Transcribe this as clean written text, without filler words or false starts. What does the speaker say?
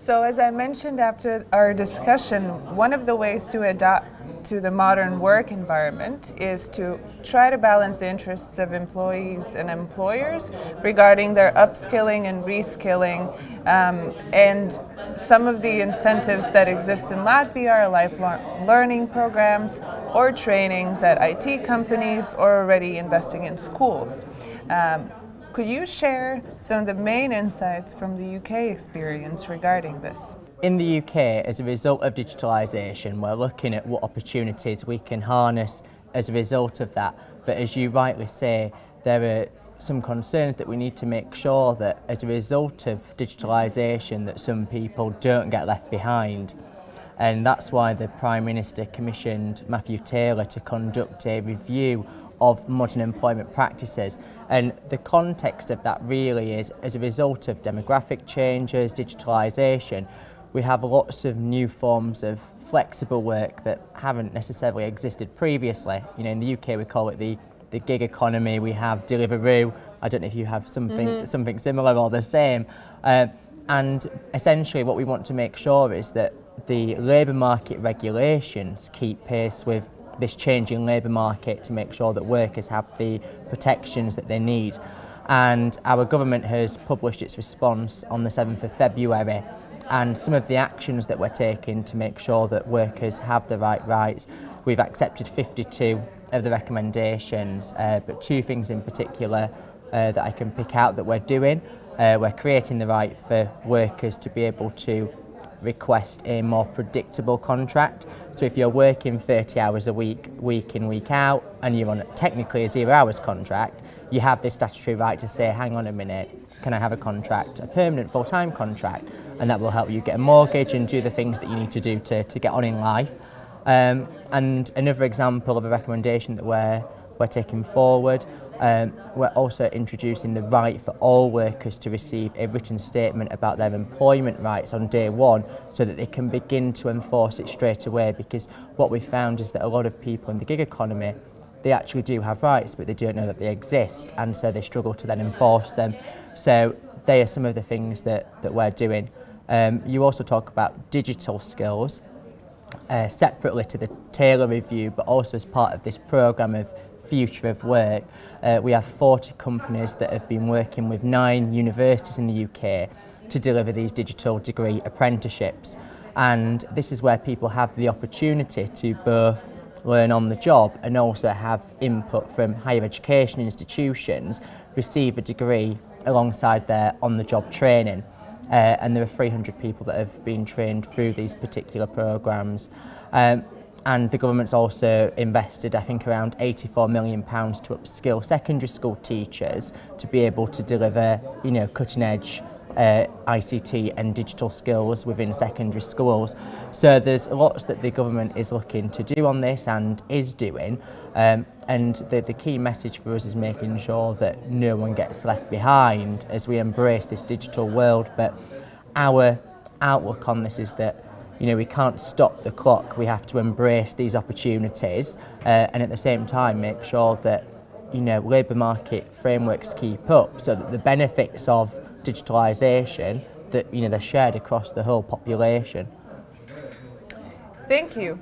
So as I mentioned after our discussion, one of the ways to adapt to the modern work environment is to try to balance the interests of employees and employers regarding their upskilling and reskilling, and some of the incentives that exist in Latvia are lifelong learning programs or trainings at IT companies or already investing in schools. Could you share some of the main insights from the UK experience regarding this? In the UK, as a result of digitalisation, we're looking at what opportunities we can harness as a result of that. But as you rightly say, there are some concerns that we need to make sure that as a result of digitalisation that some people don't get left behind. And that's why the Prime Minister commissioned Matthew Taylor to conduct a review of modern employment practices, and the context of that really is as a result of demographic changes, digitalisation, we have lots of new forms of flexible work that haven't necessarily existed previously. You know, in the UK we call it the gig economy. We have Deliveroo. I don't know if you have something similar or the same, and essentially what we want to make sure is that the labour market regulations keep pace with this changing labour market to make sure that workers have the protections that they need. And our government has published its response on the 7th of February, and some of the actions that we're taking to make sure that workers have the right rights. We've accepted 52 of the recommendations, but two things in particular that I can pick out that we're doing. We're creating the right for workers to be able to request a more predictable contract. So if you're working 30 hours a week, week in, week out, and you're on technically a 0 hours contract, you have this statutory right to say, hang on a minute, can I have a contract, a permanent full-time contract? And that will help you get a mortgage and do the things that you need to do to get on in life. And another example of a recommendation that we're taking forward, we're also introducing the right for all workers to receive a written statement about their employment rights on day one so that they can begin to enforce it straight away, because what we found is that a lot of people in the gig economy, they actually do have rights but they don't know that they exist, and so they struggle to then enforce them. So they are some of the things that we're doing. You also talk about digital skills separately to the Taylor review, but also as part of this programme of Future of Work. We have 40 companies that have been working with 9 universities in the UK to deliver these digital degree apprenticeships, and this is where people have the opportunity to both learn on the job and also have input from higher education institutions, receive a degree alongside their on-the-job training. And there are 300 people that have been trained through these particular programmes. And the government's also invested, I think, around £84 million to upskill secondary school teachers to be able to deliver, you know, cutting-edge ICT and digital skills within secondary schools. So there's lots that the government is looking to do on this and is doing. And the key message for us is making sure that no one gets left behind as we embrace this digital world. But our outlook on this is that, you know, we can't stop the clock. We have to embrace these opportunities and at the same time make sure that, you know, labour market frameworks keep up so that the benefits of digitalisation, that, you know, they're shared across the whole population. Thank you.